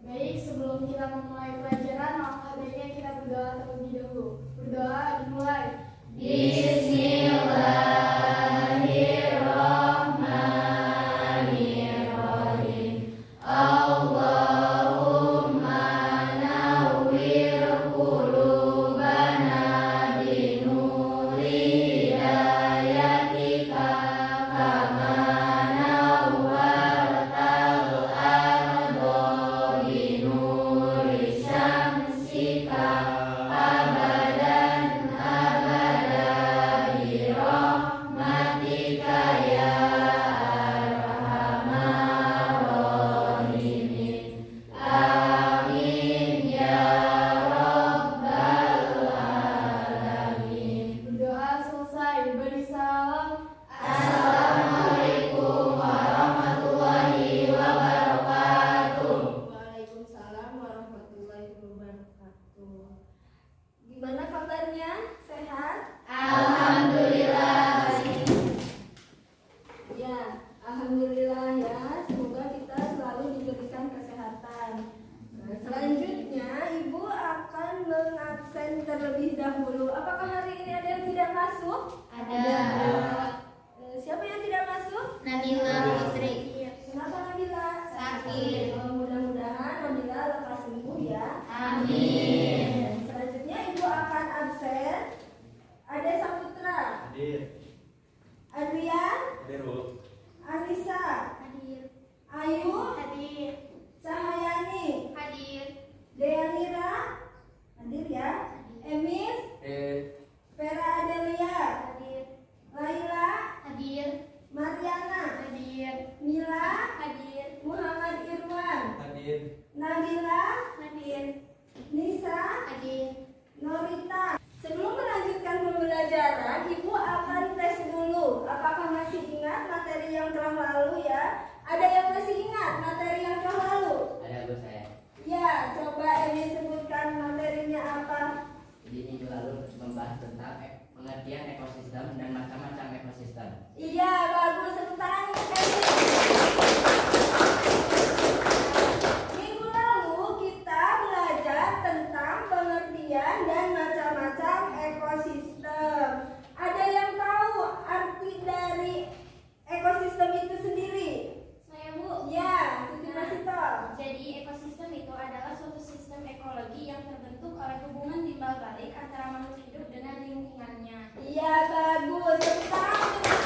Baik, sebelum kita memulai pelajaran, maka baiknya kita berdoa terlebih dahulu. Berdoa dimulai. Bismillahirrahmanirrahim. Allahumma nawwir qulubana binuri hidayatika kama nawwartal arda binuri syamsika abadan abada birahmatika ya arhamar rahimin. Amin ya rabbal alamin. Berdoa selesai. Beri salam. Assalamualaikum warahmatullahi wabarakatuh. Waalaikumsalam warahmatullahi wabarakatuh. Gimana kabarnya? Sehat? Alhamdulillah. Ya, alhamdulillah ya. Semoga kita selalu diberikan kesehatan. Nah, selanjutnya Ibu akan mengabsen terlebih dahulu. Apakah hari ini ada yang tidak masuk? Ada. Siapa yang tidak masuk? Nabila Putri. Kenapa Nabila? Sakit. Mudah-mudahan Nabila lekas sembuh ya. Amin. Selanjutnya Ibu akan absen. Ada Saputra, Hadir. Adrian, Hadir, Bu. Anissa, Hadir. Ayu, Hadir. Cahayani, Hadir. Deanira, hadir ya. Emis, Hadir. Vera Adelia, Hadir. Laila, Hadir. Mariana, Hadir. Mila, Hadir. Muhammad Irwan, Hadir. Nabila, Hadir. Nisa, Hadir. Norita. Sebelum melanjutkan pembelajaran, Ibu akan tes dulu. Apakah masih ingat materi yang telah lalu ya? Ada yang masih ingat materi yang telah lalu? Ada Bu saya. Ya, coba Emi sebutkan materinya apa? Jadi minggu lalu membahas tentang pengertian ekosistem dan macam-macam ekosistem. Iya, bagus. Tepuk tangan untuk Emi. Minggu lalu kita belajar tentang pengertian dan macam-macam ekosistem. Ada yang tahu arti dari ekosistem itu sendiri? Saya Bu. Ya, Siti Masito. Jadi ekosistem itu adalah suatu sistem ekologi yang terbentuk oleh hubungan timbal balik antara makhluk hidup dengan lingkungannya. Iya, bagus. Tepuk tangan untuk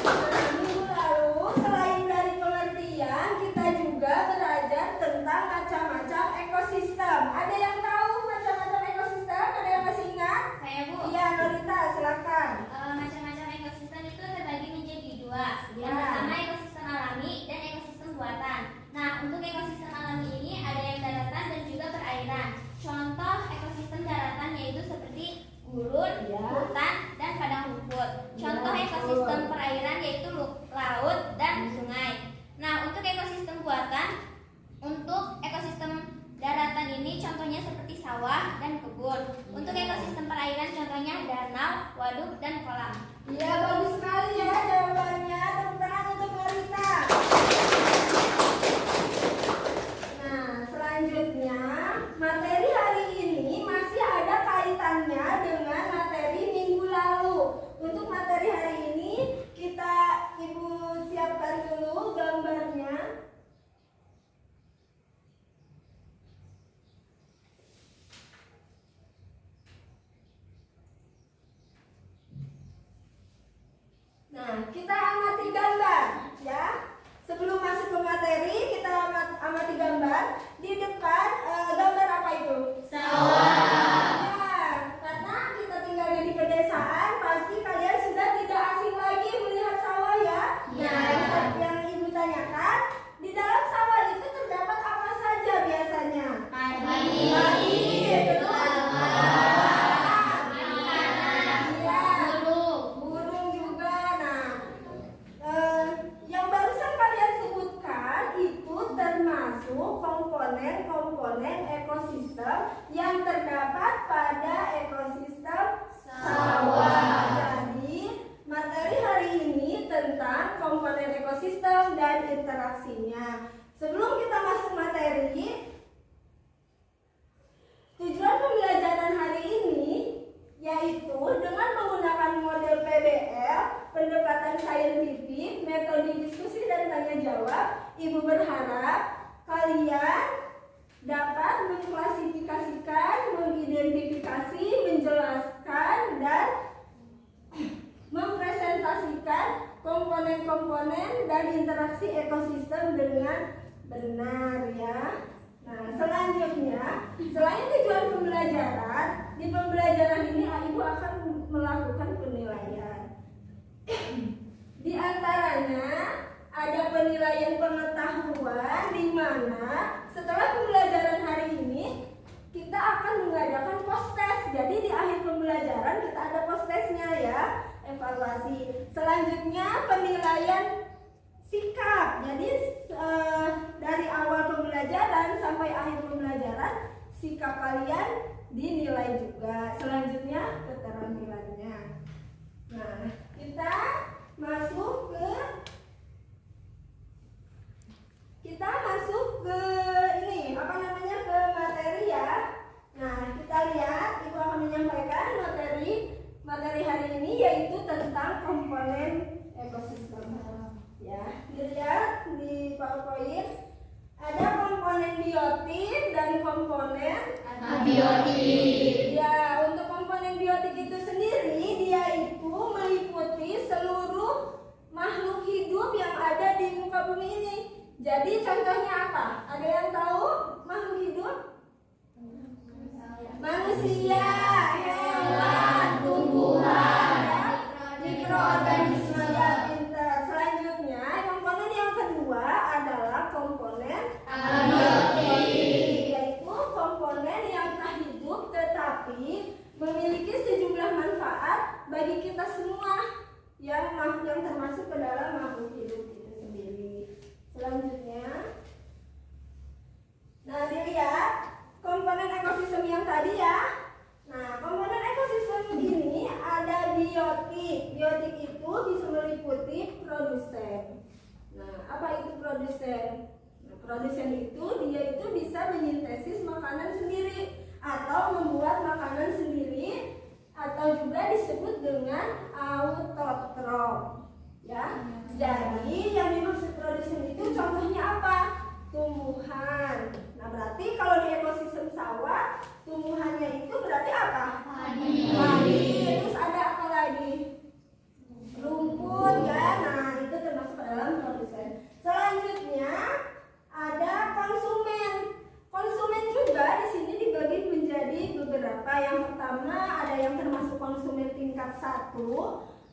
Nah, minggu lalu selain dari pengertian, kita juga belajar tentang macam-macam ekosistem. Ada yang tahu macam-macam ekosistem? Ada yang masih ingat? Saya Bu. Iya, Norita, silakan. Macam-macam ekosistem itu terbagi menjadi dua. Ya. Yang pertama ekosistem alami dan ekosistem buatan. Nah, untuk ekosistem alami ini ada yang daratan dan juga perairan. Contoh ekosistem daratan yaitu seperti gurun, Ya. hutan, dan padang rumput. Contoh Ya, ekosistem betul. perairan yaitu laut dan sungai. Nah, untuk ekosistem buatan, untuk ekosistem daratan ini contohnya seperti sawah dan kebun. Untuk ekosistem perairan contohnya danau, waduk, dan kolam. Iya, bagus sekali ya jawabannya. Tepuk tangan untuk Norita. Nah, selanjutnya materi hari ini masih ada kaitannya dengan materi minggu lalu. Untuk materi hari ini Ibu siapkan dulu gambarnya. Nah, kita amati gambar ya. Sebelum masuk ke materi, kita amati gambar. Di depan gambar apa itu? Sawah. Ya, karena kita tinggalnya di pedesaan, pasti kalian sudah tidak asing lagi melihat sawah ya. Ya. Nah, yang Ibu tanyakan, di dalam sawah itu terdapat apa saja biasanya? Padi, betul. makanan, Iya. burung. Burung juga. Nah, yang barusan kalian sebutkan itu termasuk komponen-komponen ekosistem yang terdapat pada ekosistem sawah. Jadi, materi hari ini tentang komponen ekosistem dan interaksinya. Sebelum metode diskusi dan tanya jawab, Ibu berharap kalian dapat mengklasifikasikan, mengidentifikasi, menjelaskan, dan mempresentasikan komponen-komponen dan interaksi ekosistem dengan benar ya. Nah, selanjutnya, selain tujuan pembelajaran, di pembelajaran ini Ibu akan melakukan penilaian. Di antaranya ada penilaian pengetahuan, di mana setelah pembelajaran hari ini kita akan mengadakan post-test. Jadi di akhir pembelajaran kita ada post-testnya ya, evaluasi. Selanjutnya penilaian sikap. Jadi dari awal pembelajaran sampai akhir pembelajaran sikap kalian dinilai juga. Selanjutnya keterampilannya. Nah, kita masuk ke ini ke materi ya. Nah, kita lihat Ibu akan menyampaikan materi hari ini yaitu tentang komponen ekosistem. Ya, dilihat di PowerPoint ada komponen biotik dan komponen abiotik. Ya, untuk komponen biotik itu sendiri dia itu meliputi seluruh makhluk hidup yang ada di muka bumi ini. Jadi contohnya apa? Ada yang tahu makhluk hidup? Manusia, hewan, tumbuhan, mikroorganisme ya, pintar. Selanjutnya, komponen yang kedua adalah komponen abiotik, yaitu komponen yang tak hidup tetapi memiliki sejumlah manfaat bagi kita semua yang termasuk ke dalam makhluk hidup itu sendiri. Selanjutnya, nah dilihat komponen ekosistem yang tadi ya. Nah, komponen ekosistem ini ada biotik. Biotik itu bisa meliputi produsen. Nah, apa itu produsen? Nah, produsen itu dia itu bisa menyintesis makanan sendiri atau membuat makanan sendiri atau juga disebut dengan autotrof. Ya. Jadi yang dimaksud produsen itu contohnya apa? Tumbuhan. Nah, berarti kalau di ekosistem sawah, tumbuhannya itu berarti apa? Padi. Terus ada apa lagi? Rumput ya. Nah, itu termasuk dalam produsen. Selanjutnya ada konsumen. Konsumen juga di sini dibagi menjadi beberapa. Yang pertama ada yang termasuk konsumen tingkat 1,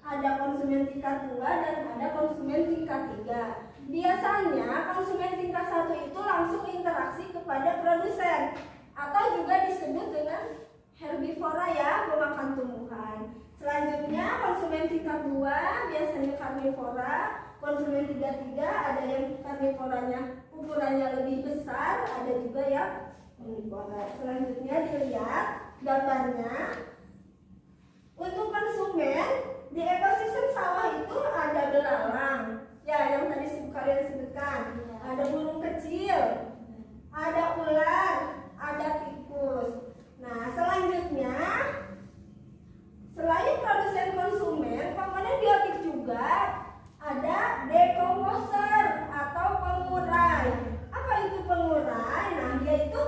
ada konsumen tingkat 2, dan ada konsumen tingkat 3. Biasanya konsumen tingkat 1 itu langsung interaksi kepada produsen atau juga disebut dengan herbivora ya, pemakan tumbuhan. Selanjutnya konsumen tingkat 2 biasanya karnivora. Konsumen tingkat 3 ada yang karnivoranya ukurannya lebih besar, ada juga yang omnivora. Selanjutnya dilihat gambarnya. Untuk konsumen di ekosistem sawah itu ada belalang. Ya, yang tadi kalian sebutkan. Ada burung kecil, ada ular, ada tikus. Nah, selanjutnya selain produsen konsumen, komponen biotik juga ada dekomposer atau pengurai. Apa itu pengurai? Nah, dia itu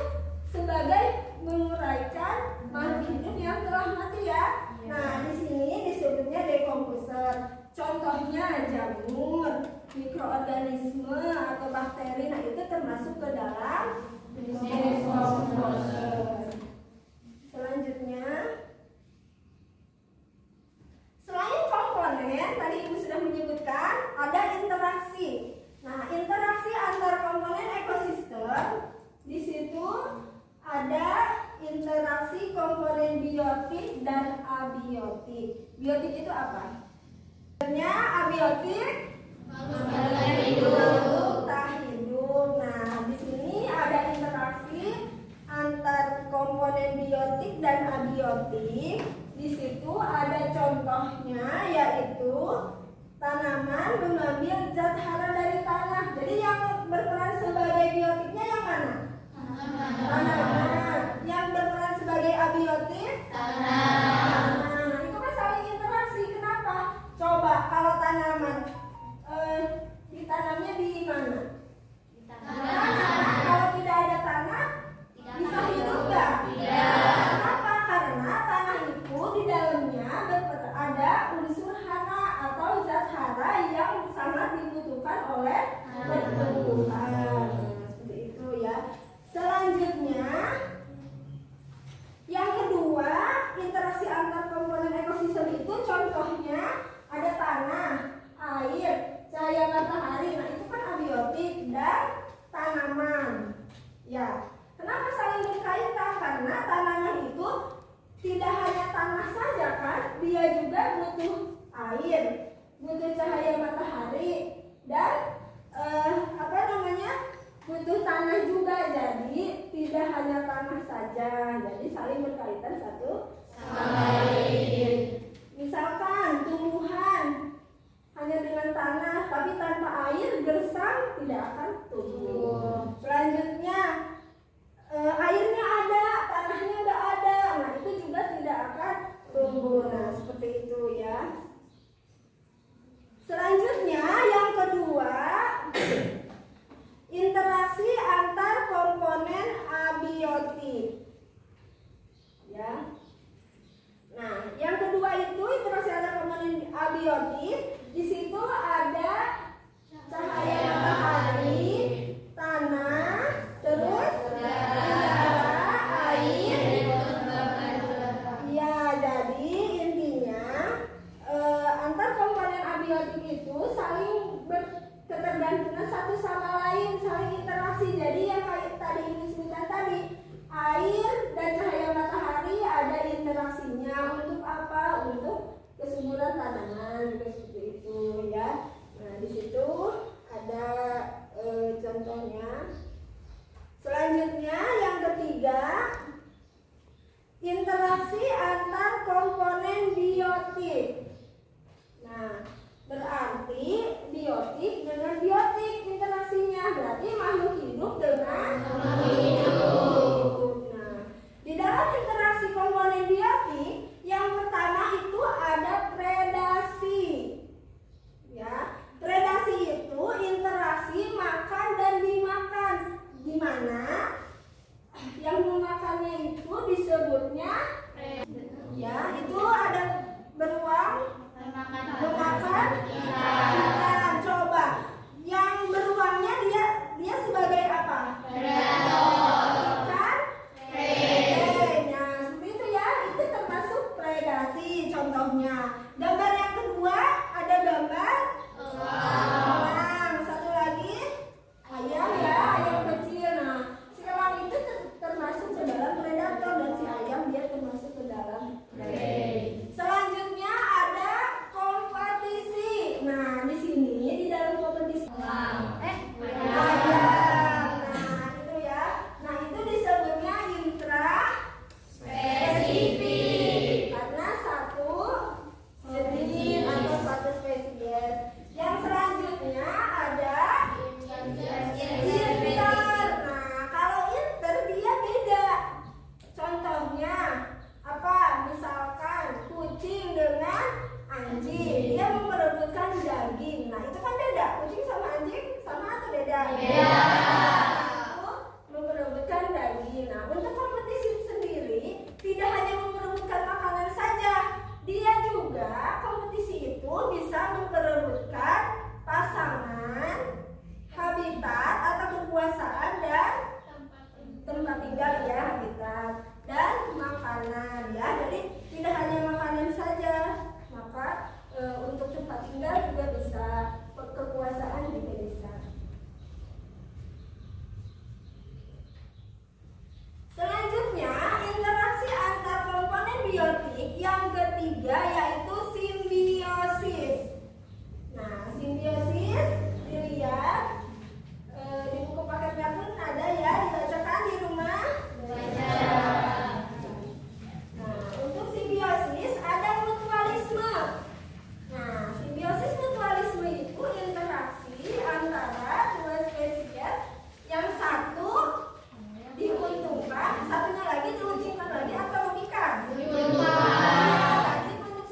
sebagai menguraikan makhluk hidup yang telah mati ya. Nah, di sini disebutnya dekomposer. Contohnya jamur, mikroorganisme atau bakteri. Nah, itu termasuk ke dalam dekomposer. Selanjutnya, selain komponen, tadi Ibu sudah menyebutkan ada interaksi. Nah, interaksi antar komponen ekosistem di situ ada interaksi komponen biotik dan abiotik. Biotik itu apa? Sebenarnya abiotik hidup, tak hidup. Nah, di sini ada interaksi antar komponen biotik dan abiotik. Di situ ada contohnya yaitu tanaman mengambil zat hara dari tanah. Jadi yang berperan sebagai biotiknya yang mana? Tanaman. Yang berperan sebagai abiotik? Tanah. Nah, itu kan saling interaksi. Kenapa? Coba kalau tanaman oleh tumbuhan. Seperti itu ya. Selanjutnya yang kedua, interaksi antar komponen ekosistem itu contohnya ada tanah, air, cahaya matahari. Nah, itu kan abiotik dan tanaman. Ya, kenapa saling berkaitan? Karena tanaman itu tidak hanya tanah saja kan, dia juga butuh air, butuh cahaya matahari dan butuh tanah juga. Jadi tidak hanya tanah saja, jadi saling berkaitan satu sama lain. Misalkan tumbuhan hanya dengan tanah, tapi tanpa air gersang tidak akan tumbuh. Selanjutnya airnya ada, tanahnya nggak ada, nah itu juga tidak akan tumbuh. Nah seperti itu ya. Selanjutnya yang kedua, interaksi antar komponen abiotik. Ya. Nah, yang kedua itu interaksi antar komponen abiotik. Di situ ada cahaya matahari, tanah, terus udara, air. Ya, jadi intinya antar komponen abiotik itu saling ketergantungan satu sama lain, saling interaksi. Jadi yang kayak tadi ini sebutkan tadi, air dan cahaya matahari ada interaksinya. Untuk apa? Untuk kesuburan tanaman, juga seperti itu ya. Nah di situ ada contohnya. Selanjutnya yang ketiga, interaksi antar komponen biotik. Nah berarti biotik dengan biotik interaksinya, berarti makhluk hidup dengan makhluk hidup. Nah, di dalam interaksi komponen biotik, yang pertama itu ada predasi. Ya, predasi itu interaksi makan dan dimakan. Di mana yang memakannya itu disebutnya ya, itu ada beruang memakan ikan. Coba yang beruangnya dia sebagai apa? Predator. Ikan? Prey. Nah seperti itu ya, itu termasuk predasi contohnya. Gambar yang kedua ada gambar elang. Satu lagi ayam ya, ayam kecil. Nah si elang itu termasuk ke dalam predator dan si ayam dia termasuk ke dalam prey. Selanjutnya ada kompetisi. Nah, di sini di dalam kompetisi ayam. Nah, itu ya. Nah, itu disebutnya intraspesifik. Karena satu jenis atau satu spesies. Yang selanjutnya ada inter. Nah, kalau inter dia beda. Contohnya apa? Misalkan kucing dengan anjing, dia memperebutkan daging. Nah itu kan beda. Kucing sama anjing sama atau beda? Beda. Itu memperebutkan daging. Nah untuk kompetisi sendiri tidak hanya memperebutkan makanan saja, dia juga kompetisi itu bisa memperebutkan pasangan, habitat atau kekuasaan dan tempat tinggal ya, habitat dan makanan ya. Jadi tidak hanya makanan saja, maka untuk tempat tinggal juga bisa, kekuasaan juga bisa. Selanjutnya interaksi antar komponen biotik yang ketiga yaitu simbiosis. Nah simbiosis dilihat di buku paketnya pun ada ya, dibacakan di rumah. Nah, untuk simbiosis ada mutualisme. Nah, simbiosis mutualisme itu interaksi antara dua spesies yang satu diuntungkan, satunya lagi diuntungkan lagi atau merugikan. Tadi untuk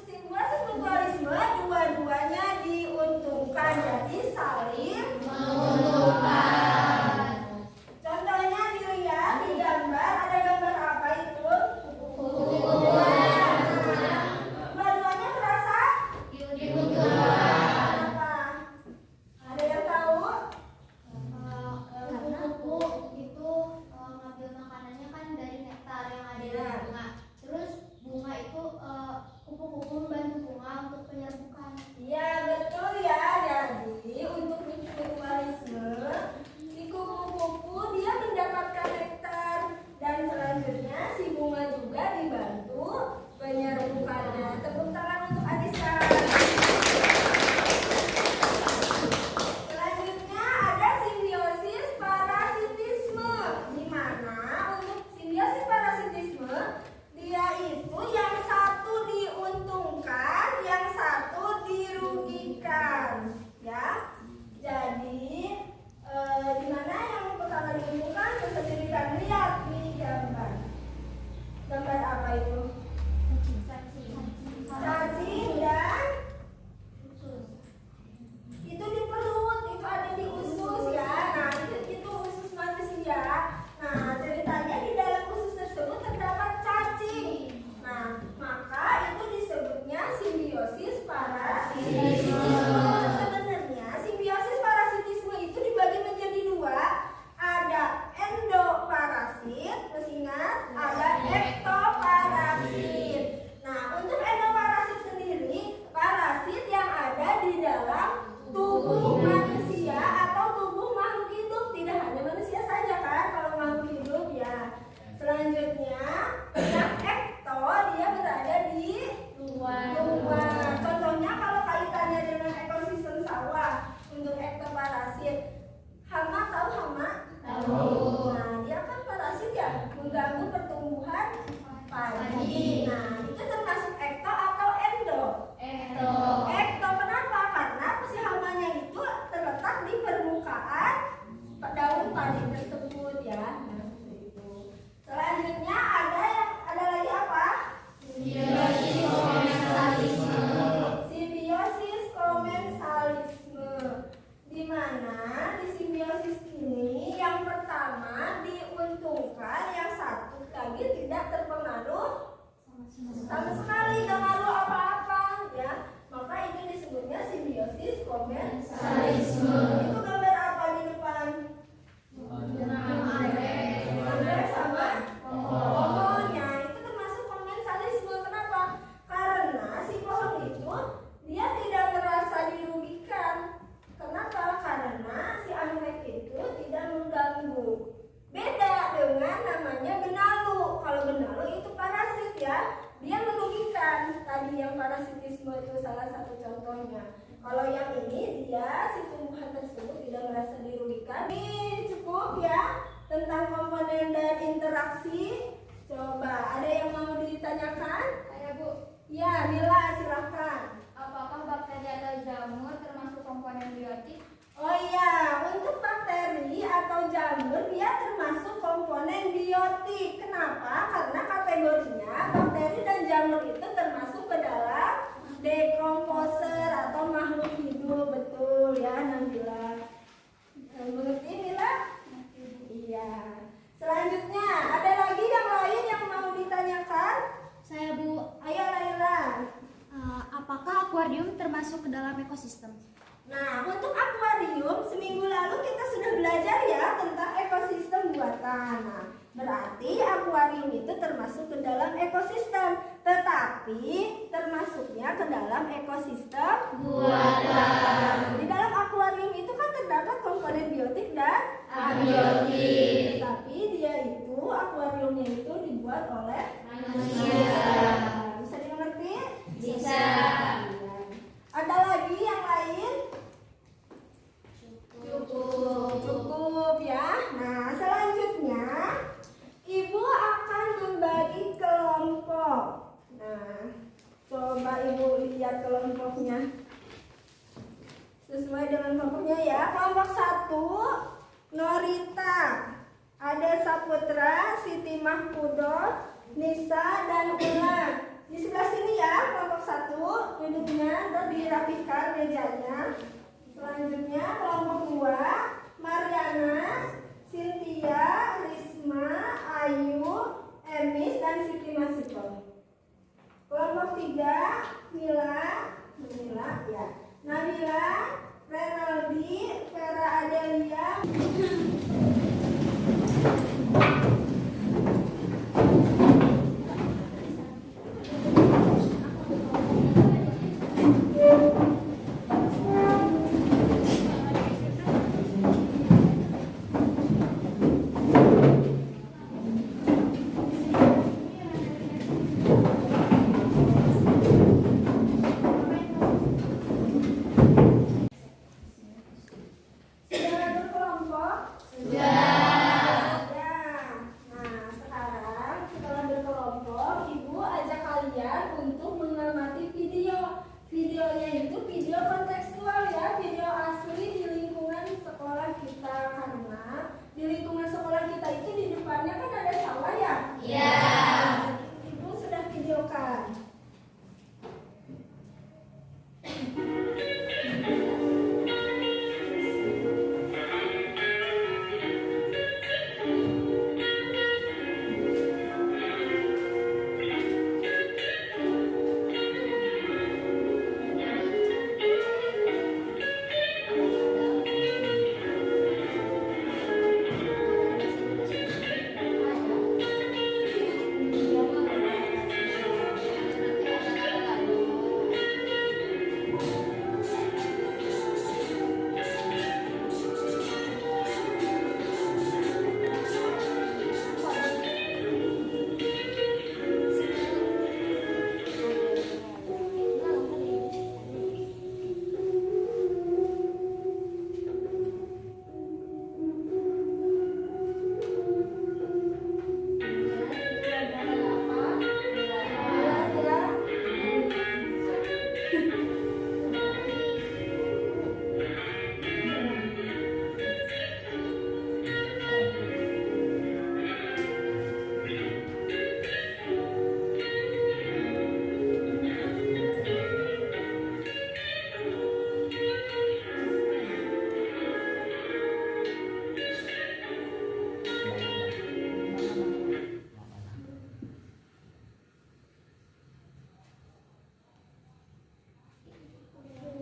untuk penyerbukan. Iya betul ya. Jadi untuk mutualisme si kupu-kupu dia mendapatkan nektar dan selanjutnya si bunga juga dibantu penyerbukannya. Tepuk tangan untuk Anissa. Selanjutnya ada simbiosis parasitisme. Di mana untuk simbiosis parasitisme dia itu yang satu diuntungkan, yang satu dirugikan, ya. Jadi di mana yang pertama diuntungkan bisa dilihat di gambar. Gambar apa itu? Cacing dan itu di perut, itu ada di usus ya. Nah itu usus manusia. Nah ceritanya di dalam usus tersebut terdapat cacing. Nah maka itu disebutnya simbiosis parasitisme. Sebenarnya simbiosis parasitisme itu dibagi menjadi dua. Ada endoparasit, masih ingat? Ada ektoparasit. Nah untuk endoparasit sendiri parasit yang ada di dalam tubuh manusia atau tubuh makhluk hidup. Tidak hanya manusia saja kan kalau makhluk hidup ya. Selanjutnya yang ekto dia berada di luar. Contohnya kalau kaitannya dengan ekosistem sawah untuk ektoparasit, hama tahu hama? Tahu. Nah dia kan parasit ya, mengganggu pertumbuhan padi. Nah itu termasuk ekto atau endo? Ekto kenapa? Karena si hamanya itu terletak di permukaan daun padi tersebut ya. Nah, seperti itu. Selanjutnya ada lagi apa? Simbiosis komensalisme. Di mana di simbiosis ini yang pertama diuntungkan, yang satu lagi tidak terpengaruh sama sekali, gak ngaruh apa-apa ya. Maka itu disebutnya simbiosis komensalisme. Itu gambar apa di depan? Gambar sama pohonnya. Itu termasuk komensalisme. Kenapa? Karena si pohon itu dia tidak merasa dirugikan. Kenapa? Karena si anggrek itu tidak mengganggu. Beda dengan namanya benalu. Kalau benalu itu parasit ya, dia merugikan. Tadi yang parasitisme itu salah satu contohnya. Kalau yang ini dia si tumbuhan tersebut tidak merasa dirugikan. Ini cukup ya tentang komponen dan interaksi. Coba ada yang mau ditanyakan? Saya Bu, Ya, Mila silakan. apakah bakteri atau jamur termasuk komponen biotik? Oh iya, untuk bakteri atau jamur dia termasuk komponen biotik. Kenapa? Karena kategorinya bakteri dan jamur itu termasuk ke dalam dekomposer atau makhluk hidup. Betul ya, Nabila. Mengerti Mila? Iya. Selanjutnya, ada lagi yang lain yang mau ditanyakan? Saya Bu, Ayo Laila. apakah akuarium termasuk ke dalam ekosistem? Nah, untuk akuarium seminggu lalu kita sudah belajar ya tentang ekosistem buatan. Nah, berarti akuarium itu termasuk ke dalam ekosistem, tetapi termasuknya ke dalam ekosistem buatan. Di dalam akuarium itu kan terdapat komponen biotik dan abiotik. Tapi dia itu akuariumnya itu dibuat oleh manusia. Bisa dimengerti? Bisa. Ada lagi yang lain? Cukup ya. Nah, selanjutnya Ibu akan membagi kelompok. Nah, coba Ibu lihat kelompoknya. Sesuai dengan kelompoknya ya. Kelompok 1 Norita. Ada Saputra, Siti Mahfudoh, Nisa dan Ulan. Di sebelah sini ya, kelompok 1 duduknya dan dirapikan mejanya. Selanjutnya kelompok 2 Mariana, Cynthia, Risma, Ayu, Emis dan Siti Masito. Kelompok 3 Mila ya, Nabila, Renaldi, Vera Adelia. untuk mengamati video. Videonya itu video kontekstual ya, video asli di lingkungan sekolah kita, karena di lingkungan sekolah kita itu di depannya kan ada sawah ya. Iya. Ibu sudah videokan.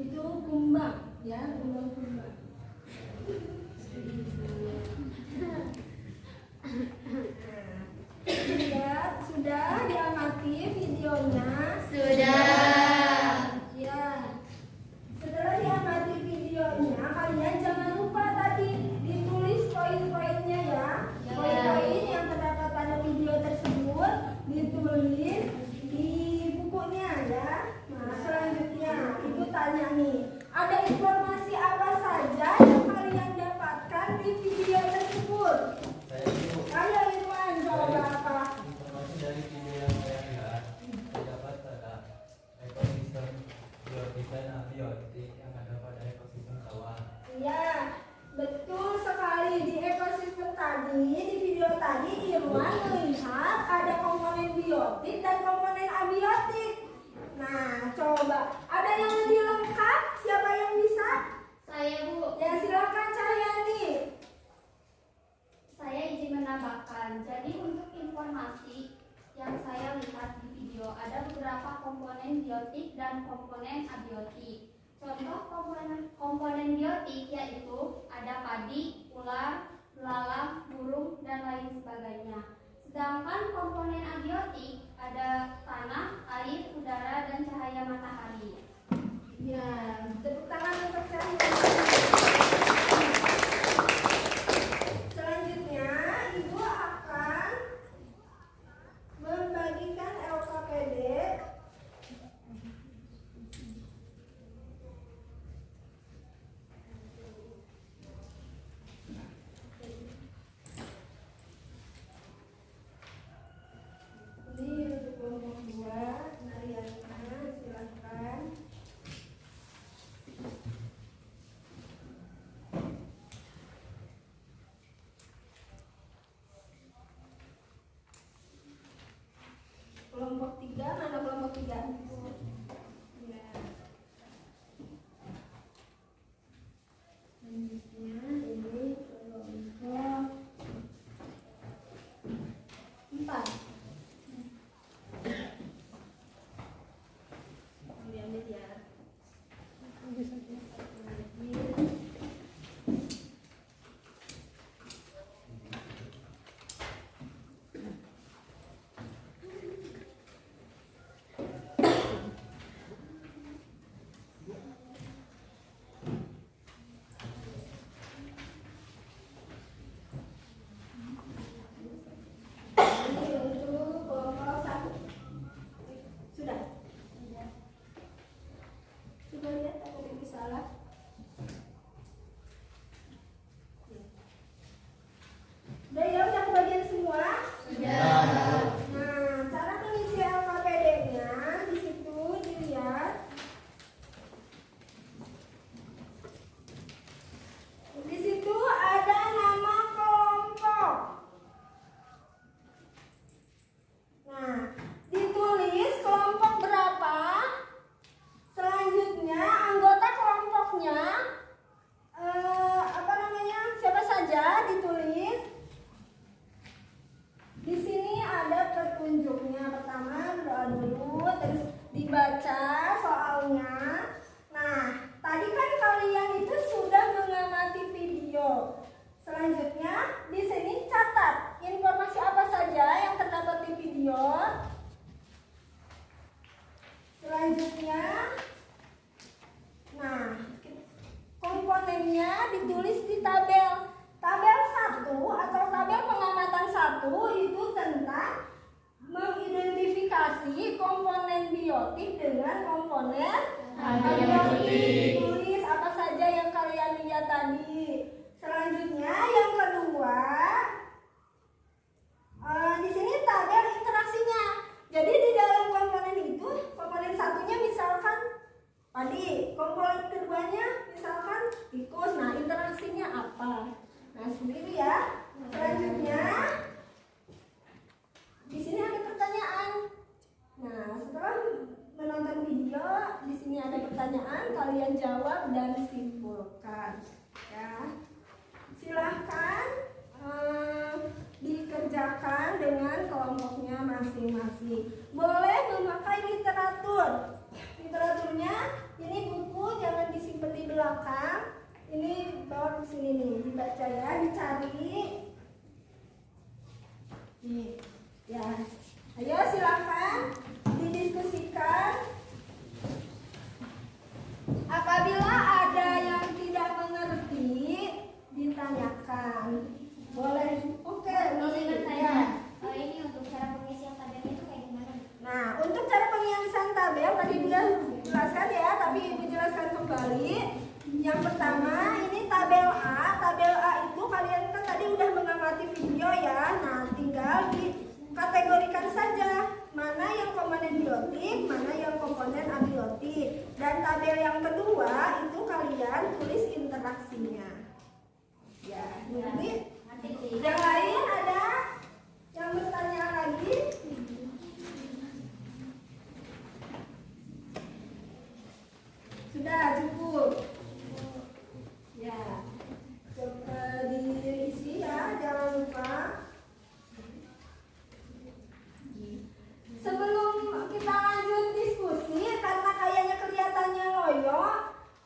Itu kumbang ya, kumbang. Lihat, sudah diamati videonya. Sudah. Ya. Setelah diamati videonya, kalian jangan lupa tadi ditulis poin-poinnya ya. Ya. Poin-poin yang terdapat pada video tersebut ditulis di bukunya ya. Nah, selanjutnya Ibu tanya nih, ada informasi apa saja yang kalian dapatkan di video tersebut? Saya itu Ayo Irwan, jawab apa? informasi dari video yang saya lihat terdapat pada ekosistem biotika dan abiotik yang ada pada ekosistem sawah. Ya, betul sekali. Di ekosistem tadi, di video tadi Irwan melihat ada komponen biotik dan komponen abiotik. Nah, coba ada yang lebih lengkap? Siapa yang bisa? Saya, Bu. Ya, silakan Cahyani. Saya izin menambahkan. Jadi untuk informasi yang saya lihat di video ada beberapa komponen biotik dan komponen abiotik. Contoh komponen biotik yaitu ada padi, ular, belalang, burung, dan lain sebagainya. Sedangkan komponen abiotik ada tanah, air, udara, dan cahaya matahari. Ya, tepuk tangan untuk Cahyani. Selanjutnya, Ibu akan membagikan LKPD. Ini untuk kelompok 2, Mariana, silakan. Kelompok 3, mana kelompok 3? Ya. Selanjutnya ini kelompok 4. Lihat ya. dibaca soalnya. Nah, tadi kan kalian itu sudah mengamati video. Selanjutnya, di sini catat informasi apa saja yang terdapat di video. Selanjutnya, nah, komponennya ditulis di tabel. Tabel 1 atau tabel pengamatan 1 itu tentang mengidentifikasi komponen biotik dengan komponen abiotik. Tulis apa saja yang kalian lihat tadi. Selanjutnya yang kedua, di sini tabel interaksinya. Jadi di dalam komponen itu, komponen satunya misalkan padi, komponen keduanya misalkan tikus. Nah, interaksinya apa? Nah, seperti itu ya. Selanjutnya, di sini ada pertanyaan. Nah, setelah menonton video, di sini ada pertanyaan, kalian jawab dan simpulkan. Ya, silahkan dikerjakan dengan kelompoknya masing-masing. Boleh memakai literatur. Literaturnya ini buku jangan disimpan di belakang. Ini bawa ke sini nih, dibaca ya, dicari. Nih, ya. Ayo silakan didiskusikan. Apabila ada yang tidak mengerti, ditanyakan. Boleh. Oke, Ini ya. ini untuk cara pengisian tabelnya itu kayak gimana? Nah, untuk cara pengisian tabel tadi udah jelaskan ya, tapi Ibu jelaskan kembali. Yang pertama, ini tabel A. Tabel A itu kalian kan tadi udah mengamati video ya. Nah, tinggal dikategorikan saja mana yang komponen biotik, mana yang komponen abiotik. Dan tabel yang kedua itu kalian tulis interaksinya. Ya, nanti yang lain ada yang bertanya lagi? Sudah cukup. Ya, coba diisi ya, jangan lupa. Sebelum kita lanjut diskusi, karena kayaknya kelihatannya loyo,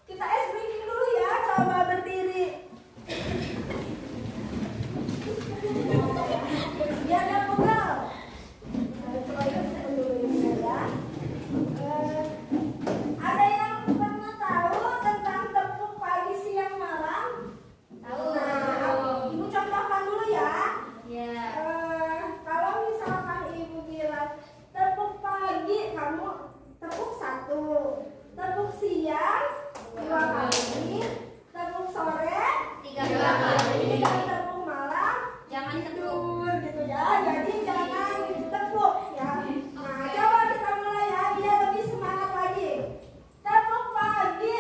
kita ice breaking dulu ya, coba berdiri. Biar ada pegal. Coba kita dulu ya. Ada yang pernah tahu tentang tepuk pagi, siang, malam? Tahu. Nah, Ibu contohkan dulu ya. Ya. Kalau misalkan Ibu bilang tepuk pagi, kamu tepuk 1, tepuk siang 2 kali, tepuk sore 3 kali. dan tepuk malam Jangan tepuk. tidur gitu ya. Jadi jangan tepuk ya. Nah, coba kita mulai ya biar lebih semangat lagi. Tepuk pagi,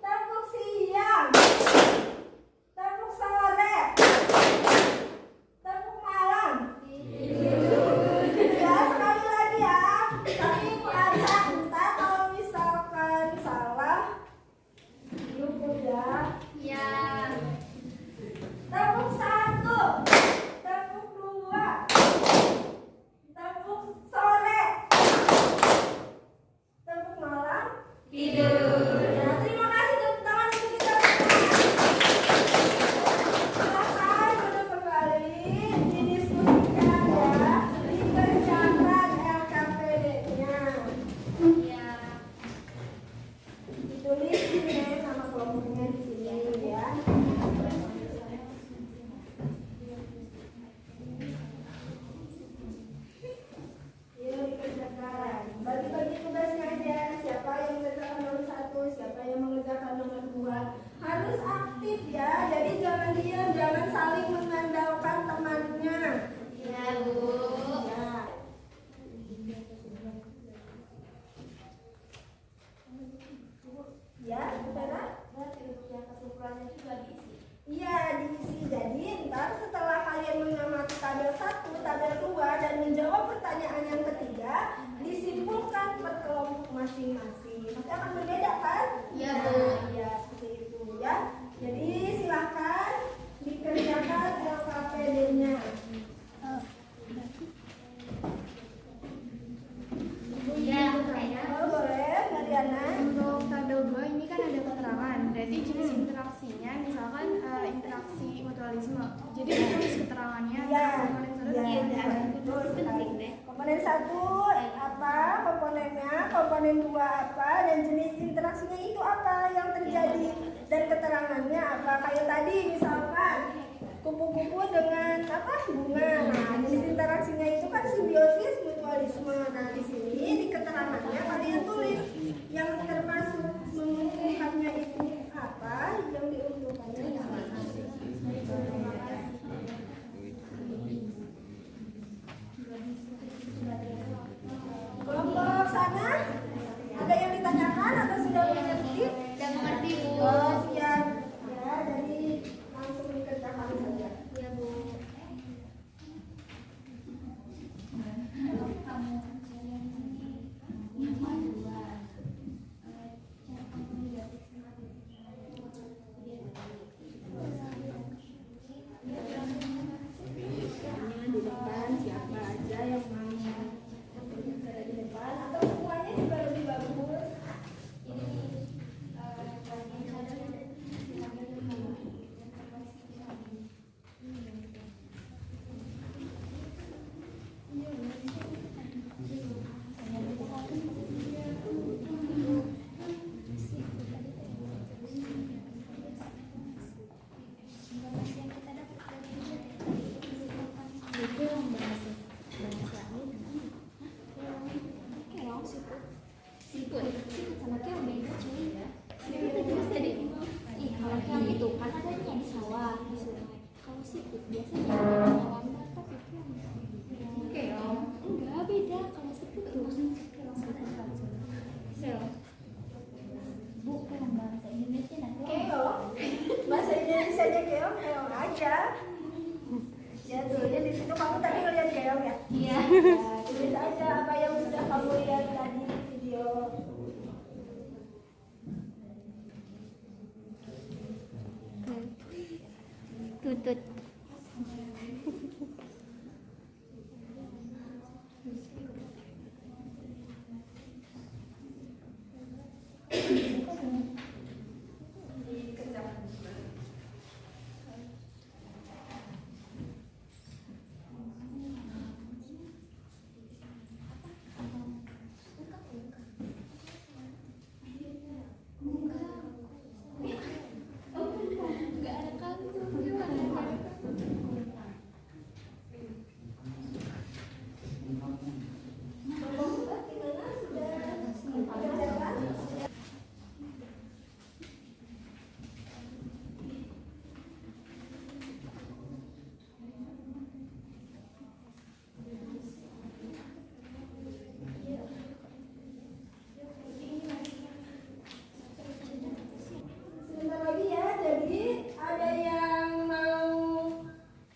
tepuk siang, tepuk sore, tepuk malam. Ya, sekali lagi ya. Tapi baca entah kalau misalkan salah luput ya. Ya. Tepuk 1, tepuk 2, tepuk sore, tepuk malam. Tidur. Ya, terima kasih tepuk tangan untuk kita. Silakan duduk kembali, didiskusikan ya, dikerjakan LKPD-nya. Ya. Ditulis ini nama kelompoknya di sini ya. Yuk dikerjakan. Bagi-bagi tugasnya aja. Siapa yang mengerjakan nomor 1, siapa yang mengerjakan nomor 2. Harus aktif ya. Jadi jangan diam, jangan saling mengandalkan temannya. Ya, Bu. Ya. Ya, Vera? Kesimpulannya juga diisi. Iya, diisi. Jadi ntar setelah kalian mengamati tabel 1, tabel 2 dan menjawab pertanyaan yang ketiga, disimpulkan per kelompok masing-masing. Pasti akan berbeda kan? Iya, Nah, Bu. ya seperti itu ya. Jadi silahkan dikerjakan LKPD-nya. Ya, Oke. Diana? Untuk tabel 2 ini kan ada keterangan, berarti jenis interaksinya misalkan interaksi mutualisme. Jadi ditulis keterangannya Ya, komponen satu dan ya, komponen dua. betul sekali. Komponen 1 apa, komponennya, komponen 2 apa, dan jenis interaksinya itu apa yang terjadi, dan keterangannya apa. Kayak tadi misalkan kupu-kupu dengan apa, bunga. Nah, jenis interaksinya itu kan simbiosis mutualisme. Nah, di sini di keterangannya kalian tulis yang termasuk menguntungkannya itu apa, yang diuntungkannya yang mana. Kelompok sana ada yang ditanyakan atau sudah mengerti? Sudah mengerti, Bu. Oh, siap. Ya, jadi langsung dikerjakan saja. Ya, Bu. Di depan siapa aja yang mau berbicara di depan atau semuanya juga lebih bagus. Siput sama keong beda cuy. Siput itu jelas tadi. Ih, kalau keong itu kan adanya di sawah, di sungai. Kalau siput biasanya di alam datar tapi keong enggak beda. Kalau siput tuh keong. Bu, keong bahasa Indonesia nanti. Keong, bahasa Indonesianya keong, keong aja. Ya tulisnya di situ. Kamu tadi ngeliat keong ya? Iya. Ya, tulis aja apa yang sudah kamu lihat tadi di video. Tutut. Enggak ada kangkung gimana? Sebentar lagi ya, jadi ada yang mau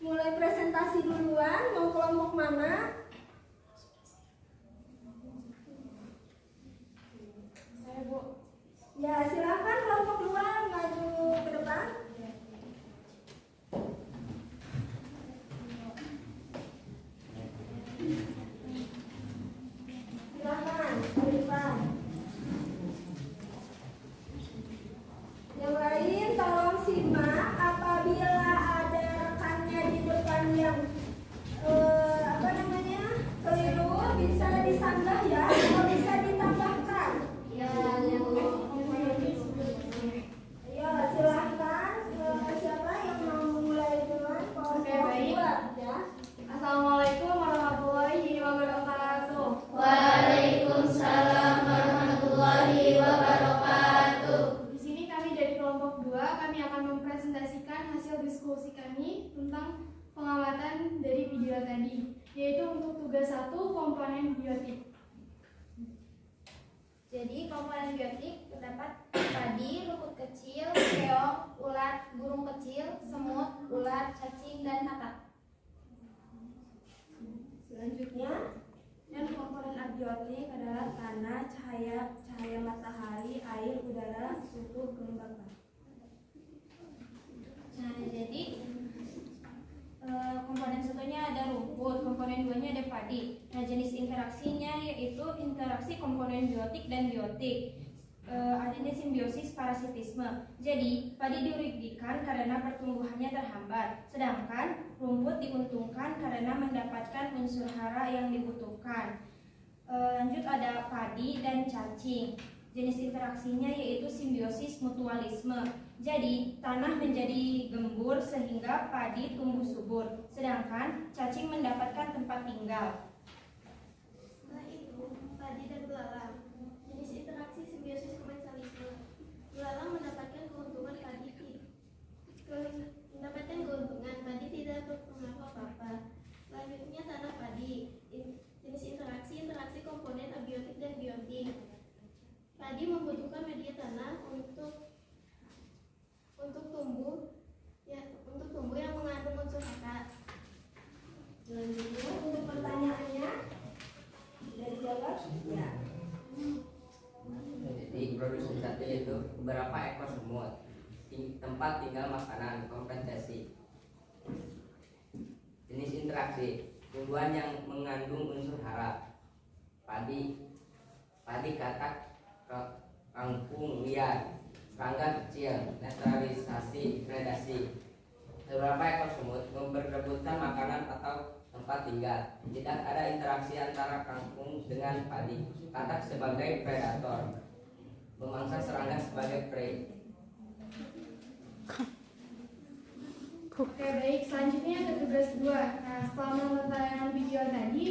mulai presentasi duluan, mau kelompok mana? Saya, Bu. Ya, silakan kelompok duluan maju ke depan. Silakan, Arifan. Yang lain tolong simak apabila ada rekannya di depan yang apa namanya keliru bisa disanggah ya atau bisa ditambahkan. Ya, Ya silahkan siapa yang mau mulai duluan? Oke, baik. Ya. Assalamualaikum warahmatullahi wabarakatuh. Waalaikumsalam warahmatullahi wabarakatuh. Di sini kami dari kelompok 2, kami akan mempresentasikan hasil diskusi kami tentang pengamatan dari video tadi, yaitu untuk tugas 1 komponen biotik. Jadi komponen biotik terdapat padi, rumput kecil, keong, ulat, burung kecil, semut, ulat, cacing, dan katak. Selanjutnya, Dan komponen abiotik adalah tanah, cahaya matahari, air, udara, suhu, kelembapan. Nah, jadi komponen satunya ada rumput, komponen duanya ada padi. Nah, jenis interaksinya yaitu interaksi komponen biotik dan biotik. adanya simbiosis parasitisme. Jadi, padi dirugikan karena pertumbuhannya terhambat, sedangkan rumput diuntungkan karena mendapatkan unsur hara yang dibutuhkan. Lanjut ada padi dan cacing. Jenis interaksinya yaitu simbiosis mutualisme. Jadi, tanah menjadi gembur sehingga padi tumbuh subur, sedangkan cacing mendapatkan tempat tinggal. Setelah itu, padi dan belalang. Jenis interaksi simbiosis komensalisme. Belalang mendapatkan keuntungan mendapatkan keuntungan padi tidak berpengaruh apa-apa. Selanjutnya tanah padi. Jenis interaksi komponen abiotik dan biotik. Padi membutuhkan media tanah untuk tumbuh yang mengandung unsur hara. Selanjutnya untuk pertanyaannya sudah dijawab? Ya. Jadi produksi satu itu berapa ekor semut, tempat tinggal makanan, kompensasi. Jenis interaksi, tumbuhan yang mengandung unsur hara. Padi katak, kangkung liar, serangga kecil, netralisasi, predasi. Beberapa ekor semut memperebutkan makanan atau tempat tinggal. Tidak ada interaksi antara kangkung dengan padi. Katak sebagai predator, memangsa serangga sebagai prey. Oke, baik, selanjutnya ke tugas 2. Nah, setelah menonton tayangan video tadi,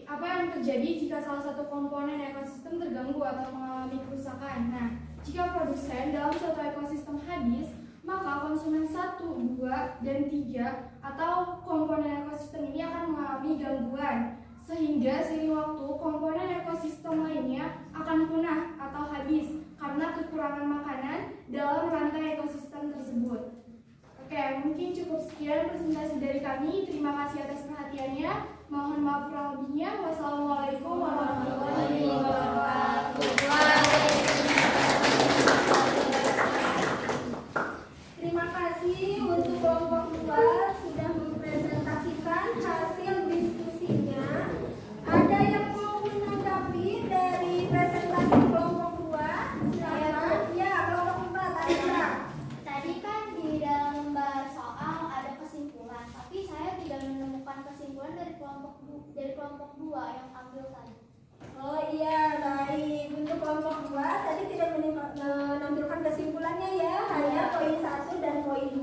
apa yang terjadi jika salah satu komponen ekosistem terganggu atau mengalami kerusakan? Nah, jika produsen dalam suatu ekosistem habis, maka konsumen 1, 2, dan 3 atau komponen ekosistem ini akan mengalami gangguan, sehingga seiring waktu komponen ekosistem lainnya akan punah atau habis karena kekurangan makanan dalam rantai ekosistem tersebut. Oke, mungkin cukup sekian presentasi dari kami. Terima kasih atas perhatiannya. Mohon maaf kurang lebihnya. Wassalamualaikum warahmatullahi wabarakatuh. Terima kasih untuk kelompok 2 sudah mempresentasikan hasil diskusinya. Ada yang mau menanggapi dari presentasi kelompok 2? Silakan. Ya, kelompok 4 ada. Tadi kan di dalam lembar soal ada kesimpulan, tapi saya tidak menemukan kesimpulan dari kelompok 2 yang ambil tadi. Oh iya, baik. Untuk kelompok 2 tadi tidak menampilkan kesimpulannya ya, hanya poin 1 dan poin 2.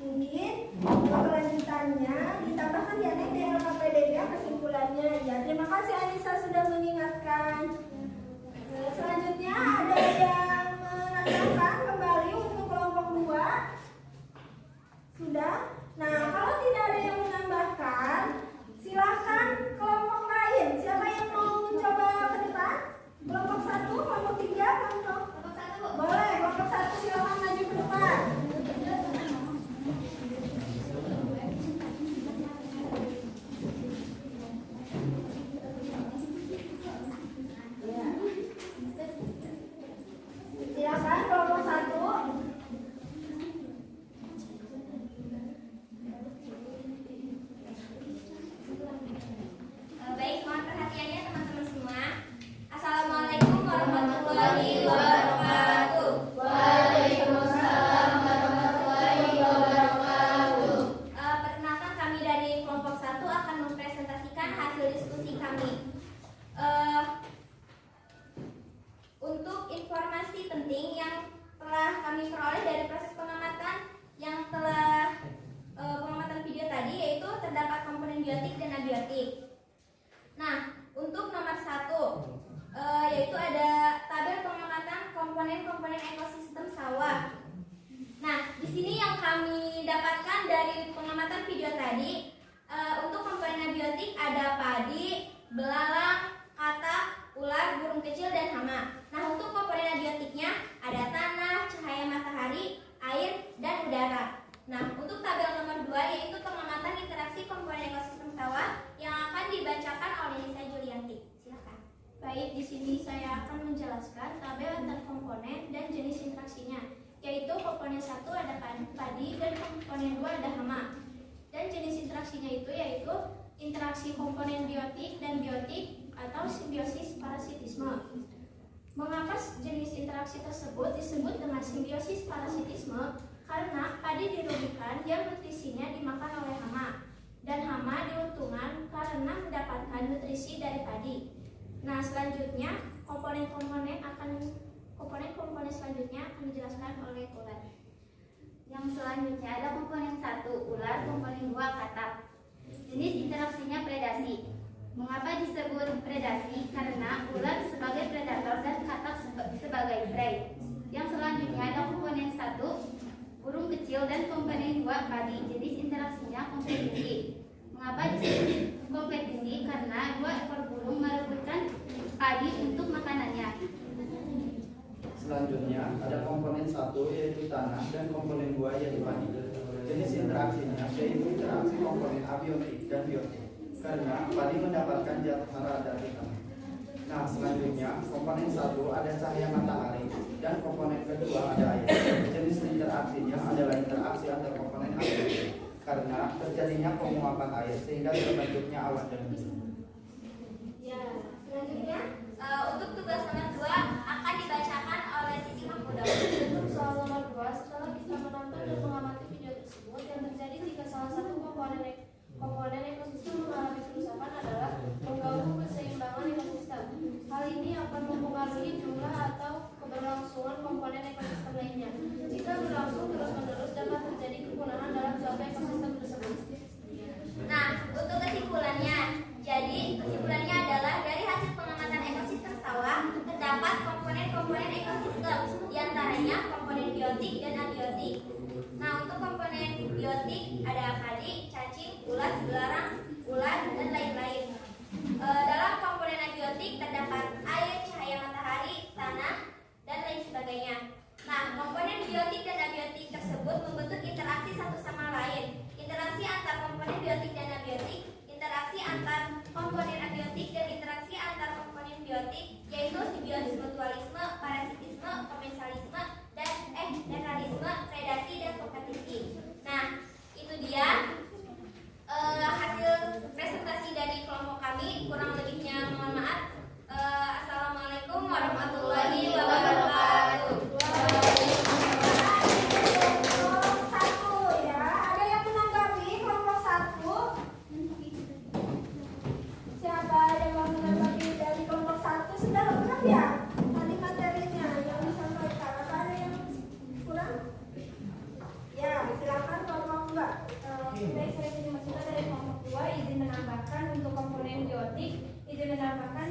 Mungkin kelanjutannya ditambahkan ya Nek di LKPDB kesimpulannya. Ya, terima kasih Anissa sudah mengingatkan. Selanjutnya ada yang menambahkan kembali untuk kelompok 2? Sudah? Nah, kalau tidak ada yang menambahkan, silahkan kelompok lain. Siapa yang mau mencoba ke depan? Kelompok 1, kelompok 3, kelompok 1. Boleh, kelompok 1 silahkan maju ke depan. Ya. Silakan kelompok 1. Baik, mohon perhatiannya teman-teman semua. Assalamualaikum warahmatullahi wabarakatuh. Waalaikumsalam warahmatullahi wabarakatuh. Perkenalkan, kami dari kelompok 1 akan mempresentasikan hasil diskusi kami. Untuk informasi penting yang telah kami peroleh dari proses pengamatan yang telah pengamatan video tadi, yaitu terdapat komponen biotik dan abiotik. Nah, untuk nomor 1 yaitu ada tabel pengamatan komponen-komponen ekosistem sawah. Nah, di sini yang kami dapatkan dari pengamatan video tadi, untuk komponen abiotik ada padi, belalang, katak, ular, burung kecil, dan hama. Nah, untuk komponen abiotiknya ada tanah, cahaya matahari, air, dan udara. Nah, untuk tabel nomor 2 yaitu pengamatan interaksi komponen ekosistem sawah yang akan dibacakan oleh Nisa Julianti. Silakan. Baik, di sini saya akan menjelaskan tabel antar komponen dan jenis interaksinya, yaitu komponen 1 ada padi dan komponen 2 ada hama. Dan jenis interaksinya itu yaitu interaksi komponen biotik dan biotik atau simbiosis parasitisme. Mengapa jenis interaksi interaksi tersebut disebut dengan simbiosis parasitisme karena padi dirugikan yang nutrisinya dimakan oleh hama dan hama diuntungkan karena mendapatkan nutrisi dari padi. Nah, selanjutnya komponen-komponen selanjutnya akan dijelaskan oleh Ular. Yang selanjutnya ada komponen 1, ular, komponen 2, katak. Jenis interaksinya predasi. Mengapa disebut predasi? Karena ular sebagai predator dan katak sebagai prey. Yang selanjutnya ada komponen 1, burung kecil, dan komponen 2, padi. Jenis interaksinya kompetisi. Mengapa disebut kompetisi? Karena 2 ekor burung merebutkan padi untuk makanannya. Selanjutnya ada komponen 1 yaitu tanah dan komponen 2 yaitu padi. Jenis interaksinya yaitu interaksi komponen abiotik dan biotik karena padi mendapatkan zat hara dari tanah. Nah, selanjutnya komponen 1 ada cahaya matahari dan komponen kedua ada air. Jenis interaksinya adalah interaksi antar komponen abiotik karena terjadinya penguapan air sehingga terbentuknya awan debu. Ya, selanjutnya Untuk tugas nomor 2 akan dibacakan oleh Siti Mahmudah. Untuk soal nomor 2, setelah kita menonton dan mengamati video tersebut, yang terjadi jika salah satu komponen ekosistem mengalami kerusakan adalah mengganggu keseimbangan ekosistem. Hal ini akan mempengaruhi jumlah atau keberlangsungan komponen ekosistem lainnya. Jika berlangsung terus-menerus dapat terjadi kepunahan dalam suatu ekosistem tersebut. Nah, untuk kesimpulannya, jadi kesimpulannya adalah dari hasil pengamatan ekosistem sawah terdapat komponen-komponen ekosistem, diantaranya komponen biotik dan abiotik. Nah, untuk komponen biotik ada padi, cacing, ulat, belarang, ulat, dan lain-lain. Dalam komponen abiotik terdapat air, cahaya matahari, tanah, dan lain sebagainya. Nah, komponen biotik dan abiotik tersebut membentuk interaksi satu sama lain. Interaksi antar komponen biotik dan abiotik, interaksi antar komponen abiotik dan interaksi antar komponen biotik, yaitu simbiosis mutualisme, parasitisme, komensalisme, dan netralisme, predasi, dan kompetisi. Nah, itu dia hasil presentasi dari kelompok kami. Kurang lebihnya mohon maaf. Assalamualaikum warahmatullahi wabarakatuh. kelompok 1 ya. Ada yang menanggapi kelompok 1? Siapa yang mau menanggapi dari kelompok 1? Sudah lengkap ya tadi materinya yang disampaikan. Apa ada yang kurang? Ya, silakan kelompok 2. Baik, saya Siti Masita dari kelompok 2 izin menambahkan untuk komponen biotik, izin menambahkan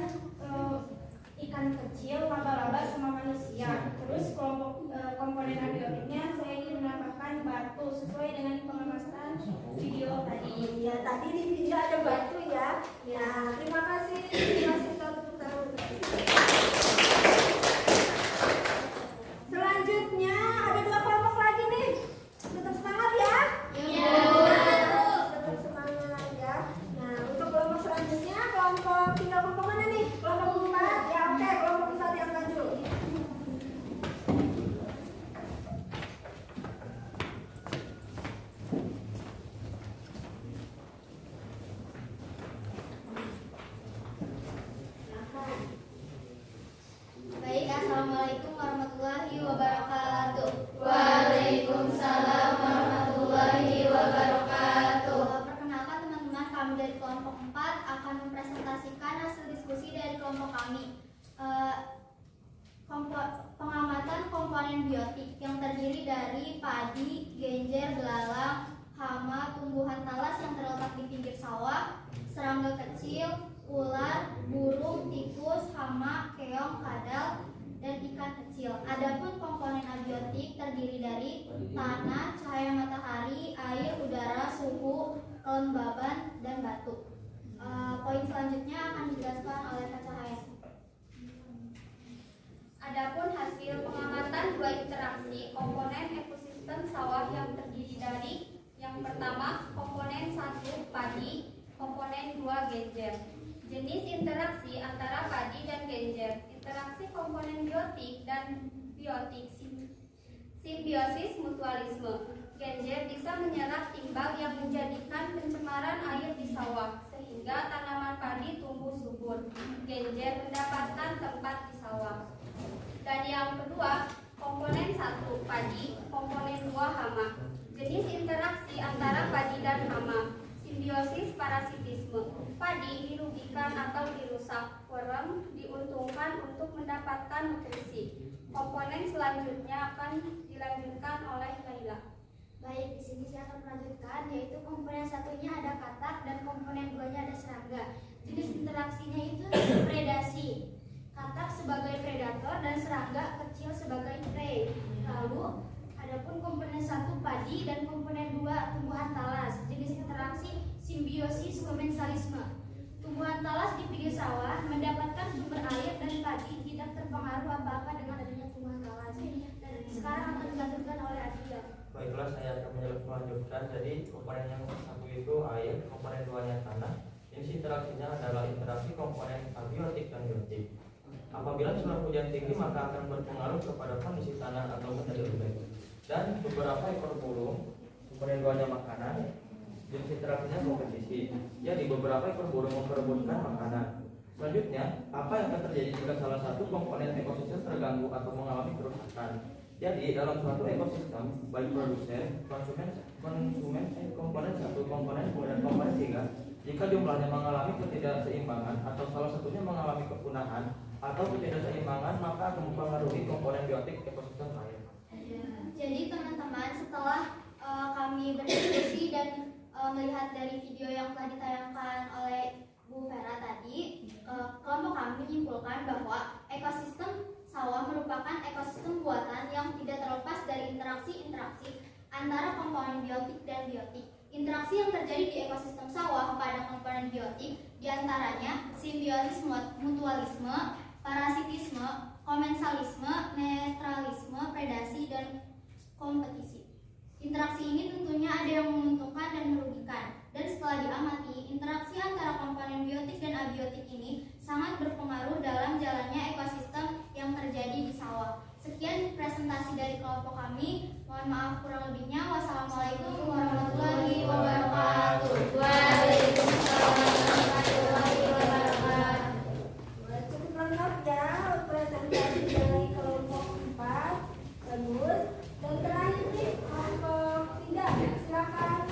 ikan kecil, laba-laba, sama manusia. Terus kelompok komponen abiotiknya saya ingin menambahkan batu sesuai dengan pengamatan video tadi. Ya, tadi di video ada batu ya. Ya, terima kasih. Terima kasih untuk tahu. Selanjutnya ada 2 kelompok lagi nih. Tetap semangat ya. Tetap semangat ya. Nah, untuk kelompok selanjutnya tinggal kelompok mana nih? Kelompok 4. Ya, oke, kelompok 4 yang maju. Baik, assalamualaikum warahmatullahi wabarakatuh. Waalaikumsalam warahmatullahi wabarakatuh. Perkenalkan teman-teman, kami dari kelompok 4 akan mempresentasikan hasil diskusi dari kelompok kami. Pengamatan komponen biotik yang terdiri dari padi, genjer, belalang, hama, tumbuhan talas yang terletak di pinggir sawah, serangga kecil, ular, burung, tikus, hama, keong, kadal, dan ikan kecil. Adapun komponen abiotik terdiri dari tanah, cahaya matahari, air, udara, suhu, kelembaban, dan batu. Poin selanjutnya akan dijelaskan oleh Kak Cahaya. Adapun hasil pengamatan 2 interaksi komponen ekosistem sawah yang terdiri dari yang pertama komponen 1 padi, komponen 2 genjer. Jenis interaksi antara padi dan genjer. Interaksi komponen biotik dan biotik simbiosis mutualisme. Genjer bisa menyerap timbal yang menjadikan pencemaran air di sawah sehingga tanaman padi tumbuh subur. Genjer mendapatkan tempat di sawah. Dan yang kedua, padi, komponen 2 hama. Jenis interaksi antara padi dan hama. Simbiosis parasitisme. Padi dirugikan atau dirusak. Worm diuntungkan untuk mendapatkan nutrisi. Komponen selanjutnya akan dilanjutkan oleh Laila. Baik, di sini saya akan melanjutkan, yaitu komponen satunya ada katak dan komponen duanya ada serangga. Jenis interaksinya itu predasi. Katak sebagai predator dan serangga kecil sebagai prey. Lalu, adapun komponen satu padi dan komponen 2 tumbuhan talas. Jenis interaksi simbiosis komensalisme. Tumbuhan talas di pinggir sawah mendapatkan sumber air dan padi tidak terpengaruh apa-apa dengan adanya tumbuhan talas. Dan sekarang akan dilanjutkan oleh Aditya. Baiklah, saya akan melanjutkan. Jadi komponen yang satu itu air, komponen duanya tanah. Jenis interaksinya adalah interaksi komponen abiotik dan biotik. Apabila curah hujan tinggi maka akan berpengaruh kepada kondisi tanah atau menjadi lebih baik. Dan beberapa ekor burung, komponen duanya makanan. Jenis interaksinya kompetisi. Jadi beberapa ekor burung memperebutkan makanan. Selanjutnya, apa yang akan terjadi jika salah satu komponen ekosistem terganggu atau mengalami kerusakan? Jadi dalam suatu ekosistem, baik produsen, konsumen, komponen satu, komponen dua, dan komponen tiga, jika jumlahnya mengalami ketidakseimbangan atau salah satunya mengalami kepunahan atau ketidakseimbangan, maka akan mempengaruhi komponen biotik ekosistem lain. Jadi teman-teman, setelah kami berdiskusi dan melihat dari video yang telah ditayangkan oleh Bu Vera tadi, kelompok kami menyimpulkan bahwa ekosistem sawah merupakan ekosistem buatan yang tidak terlepas dari interaksi-interaksi antara komponen biotik dan biotik. Interaksi yang terjadi di ekosistem sawah pada komponen biotik diantaranya simbiosis mutualisme, parasitisme, komensalisme, netralisme, predasi, dan kompetisi. Interaksi ini tentunya ada yang menguntungkan dan merugikan. Dan setelah diamati, interaksi antara komponen biotik dan abiotik ini sangat berpengaruh dalam jalannya ekosistem yang terjadi di sawah. Sekian presentasi dari kelompok kami. Mohon maaf kurang lebihnya. Wassalamualaikum warahmatullahi wabarakatuh. Waalaikumsalam warahmatullahi wabarakatuh. Cukup lengkap ya presentasi dari kelompok 4. Bagus. Dan terakhir nih kelompok 3. Silakan.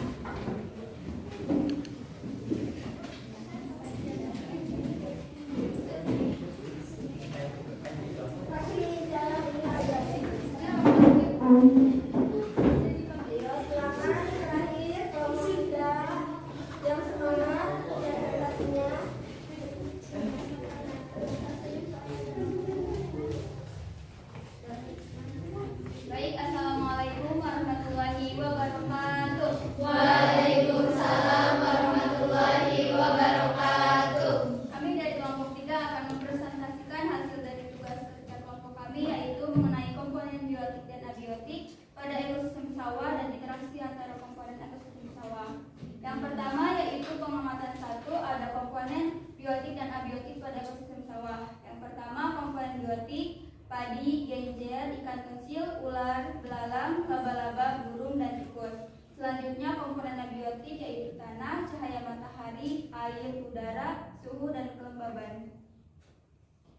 Baik, assalamualaikum warahmatullahi wabarakatuh. Waalaikumsalam warahmatullahi wabarakatuh. Kami dari kelompok 3 akan mempresentasikan hasil dari tugas kerja kelompok kami, yaitu mengenai komponen biotik dan abiotik pada ekosistem sawah dan interaksi antara komponen ekosistem sawah. Yang pertama yaitu pengamatan 1, ada komponen biotik dan abiotik pada ekosistem sawah. Yang pertama komponen biotik, padi, genjer, ikan kecil, ular, belalang, laba-laba, burung, dan tikus. Selanjutnya komponen abiotik yaitu tanah, cahaya matahari, air, udara, suhu, dan kelembaban.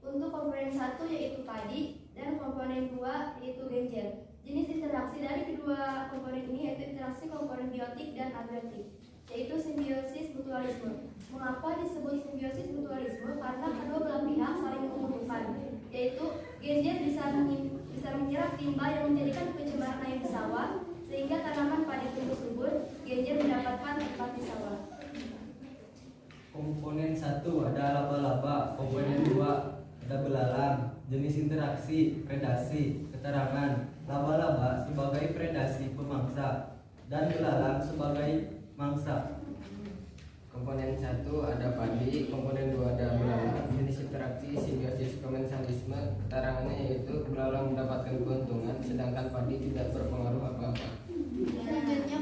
Untuk komponen 1 yaitu padi dan komponen 2 yaitu genjer. Jenis interaksi dari kedua komponen ini yaitu interaksi komponen biotik dan abiotik, yaitu simbiosis mutualisme. Mengapa disebut simbiosis mutualisme? Karena kedua belah pihak saling menguntungkan, yaitu genjer bisa menyerap limbah yang menjadikan pencemaran air di sawah, sehingga tanaman padi tumbuh subur. Genjer mendapatkan tempat di sawah. Komponen 1 ada laba-laba, komponen 2 ada belalang. Jenis interaksi, predasi, keterangan. Laba-laba sebagai predasi pemangsa dan belalang sebagai mangsa. Komponen 1 ada padi, komponen 2 ada belalang. Jenis interaksi simbiosis komensalisme. Keterangannya yaitu belalang mendapatkan keuntungan sedangkan padi tidak berpengaruh apa-apa. Selanjutnya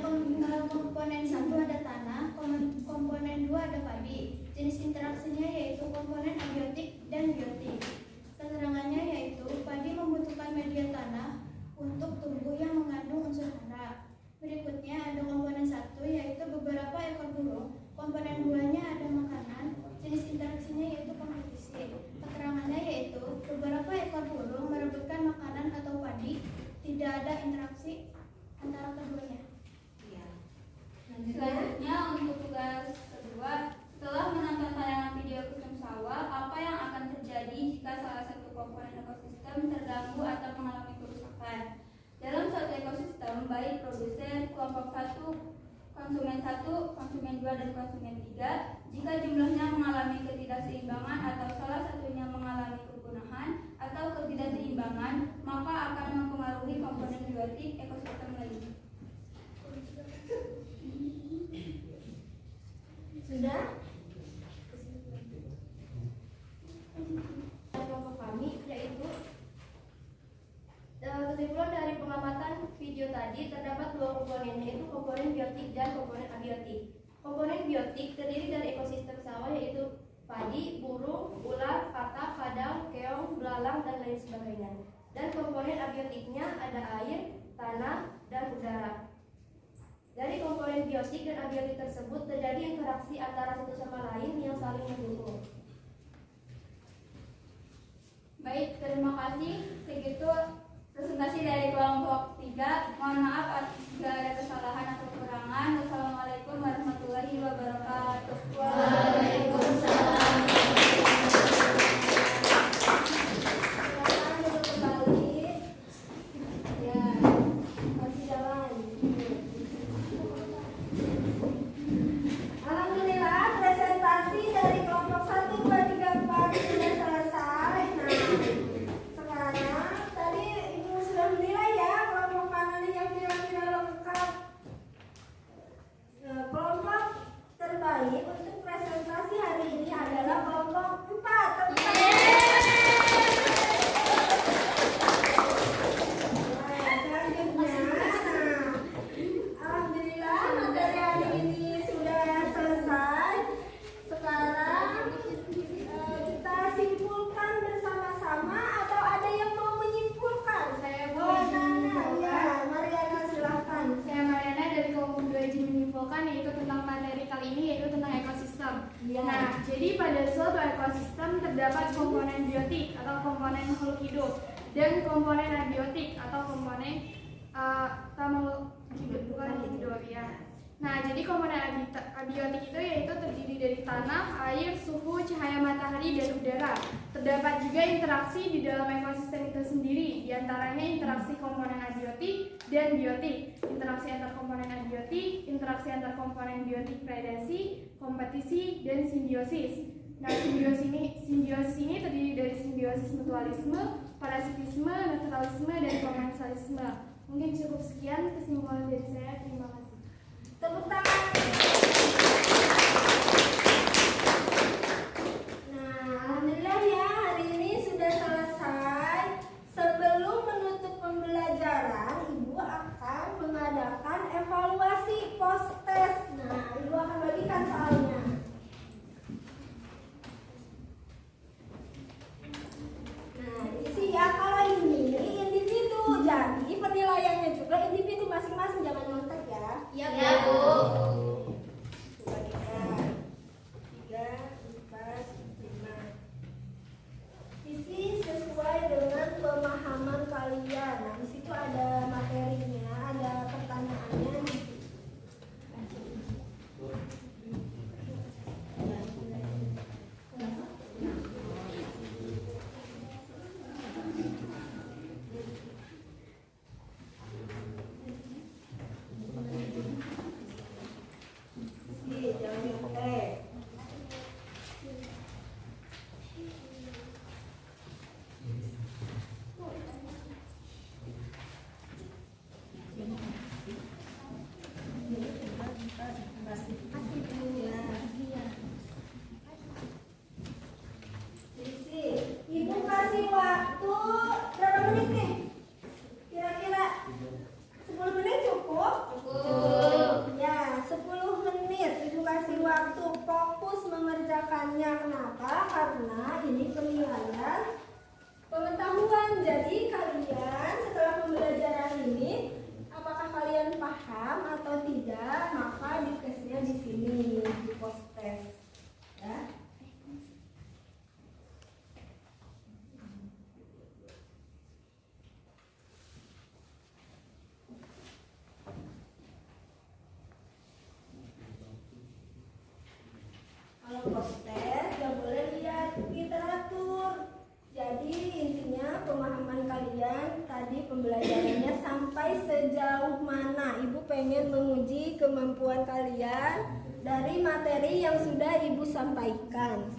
komponen 1 ada tanah, komponen 2 ada padi. Jenis interaksinya yaitu komponen abiotik dan biotik. Keterangannya yaitu padi membutuhkan media tanah untuk tumbuh yang mengandung unsur hara. Berikutnya ada komponen 1 yaitu beberapa ekor burung. Komponen 2-nya ada makanan. Jenis interaksinya yaitu kompetisi. Keterangannya yaitu beberapa ekor burung merebutkan makanan atau padi. Tidak ada interaksi produsen, kelompok 1, konsumen 1, konsumen 2, dan konsumen 3. Jika jumlahnya mengalami ketidakseimbangan atau salah satunya mengalami kepunahan atau ketidakseimbangan, maka akan mempengaruhi komponen biotik ekosistem lainnya. Sudah? Kelompok kami yaitu kesimpulan dari pengamatan video tadi terdapat dua komponen, yaitu komponen biotik dan komponen abiotik. Komponen biotik terdiri dari ekosistem sawah yaitu padi, burung, ular, katak, kadal, keong, belalang, dan lain sebagainya. Dan komponen abiotiknya ada air, tanah, dan udara. Dari komponen biotik dan abiotik tersebut terjadi interaksi antara satu sama lain yang saling mendukung. Baik, terima kasih. Segitu presentasi dari kelompok 3. Mohon maaf jika ada kesalahan atau kekurangan. Wassalamualaikum warahmatullahi wabarakatuh. Waalaikumsalam. Silakan duduk kembali. Ya, masih jalan. Alhamdulillah, presentasi dari kelompok 1, 2, 3, 4 sudah selesai. Nah, sekarang tadi Ibu sudah menilai ya kelompok mana yang kira-kira lengkap. Nah, kelompok terbaik untuk presentasi hari ini adalah kelompok 4. Alhamdulillah, materi hari ini sudah selesai. Sekarang kita simpulkan bersama-sama atau ada yang mau menyimpulkan? Saya Oh, Nana, ya, Mariana silahkan. Saya Mariana dari kelompok 2 izin menyimpulkan yaitu tentang materi kali ini yaitu tentang ekosistem. Iya. Nah, jadi pada suatu ekosistem terdapat komponen biotik atau komponen makhluk hidup dan komponen abiotik atau komponen bukan hidup ya. Nah, jadi komponen abiotik itu yaitu terdiri dari tanah, air, suhu, cahaya matahari, dan udara. Terdapat juga interaksi di dalam ekosistem itu sendiri, diantaranya interaksi komponen abiotik dan biotik, interaksi antar komponen abiotik, interaksi antar komponen biotik predasi, kompetisi, dan simbiosis. Nah, simbiosis ini terdiri dari simbiosis mutualisme, parasitisme, naturalisme, dan komensalisme. Mungkin cukup sekian kesimpulan dari saya. Terima kasih. Tepuk tangan. Nah, alhamdulillah ya, hari ini sudah selesai. Sebelum menutup pembelajaran, Ibu akan mengadakan evaluasi post test. Nah, Ibu akan bagikan soalnya. Nah, isi ya, kalau ini individu, jadi penilaiannya juga individu masing-masing, jangan nyontek ya. Iya, Bu. Coba kita 3, 4, 5. Isi sesuai dengan pemahaman kalian. Nah, di situ ada materinya, ada pertanyaannya di situ. tadi pembelajarannya sampai sejauh mana? Ibu pengen menguji kemampuan kalian dari materi yang sudah Ibu sampaikan.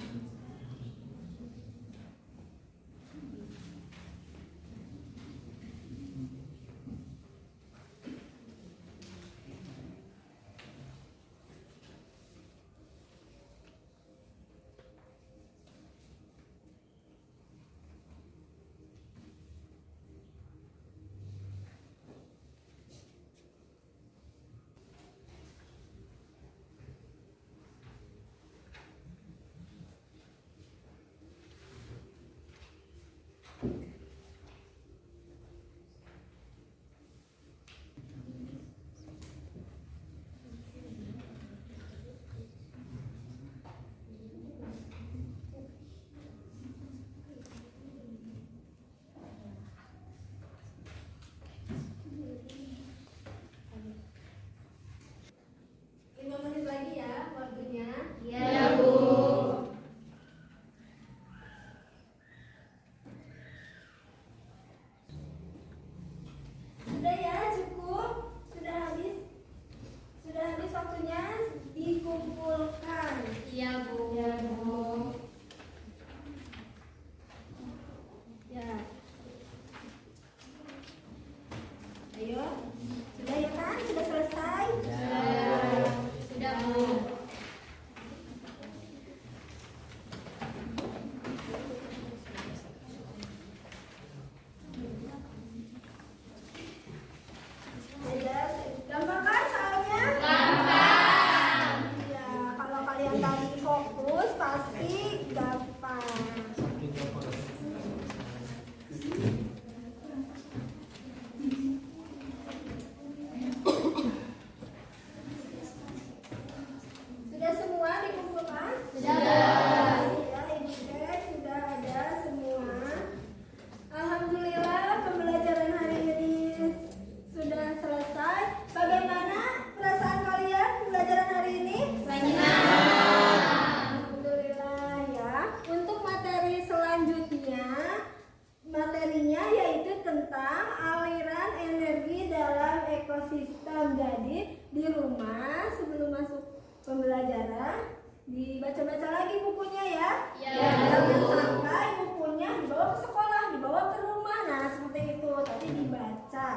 Dibaca-baca lagi bukunya ya. Jangan sampai bukunya dibawa ke sekolah, dibawa ke rumah. Nah, seperti itu. Tadi dibaca.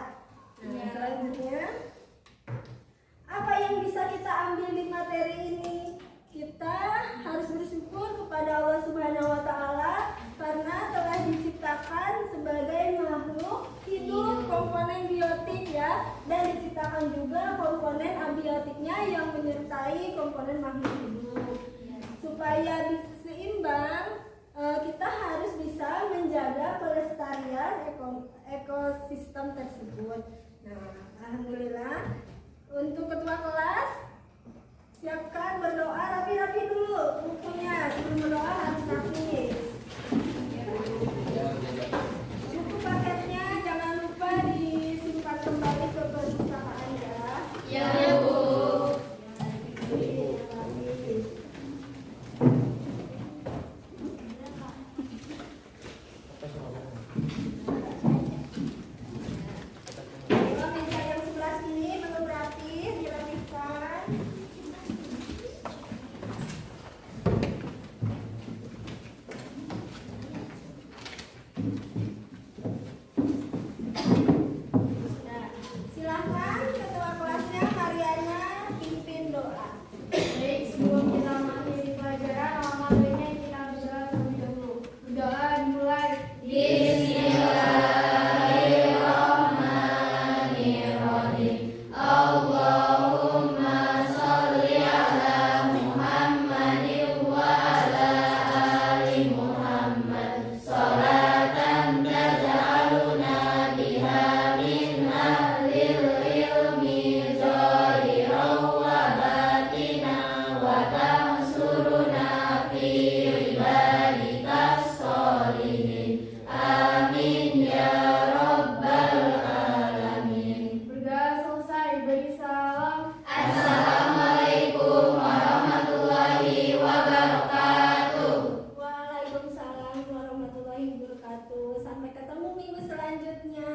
Nah, selanjutnya apa yang bisa kita ambil di materi ini? Kita harus bersyukur kepada Allah Subhanahu wa taala karena telah diciptakan sebagai makhluk hidup komponen biotik ya, dan diciptakan juga komponen abiotiknya yang menyertai komponen makhluk hidup. Supaya bisa seimbang, kita harus bisa menjaga pelestarian ekosistem tersebut. Nah, alhamdulillah. Untuk ketua kelas, siapkan berdoa, rapi-rapi dulu bukunya. Sebelum berdoa harus rapi. Buku paketnya jangan lupa disimpan kembali ke perpustakaan ya. Ya, Bu. Waalaikumsalam warahmatullahi wabarakatuh. Sampai ketemu minggu selanjutnya.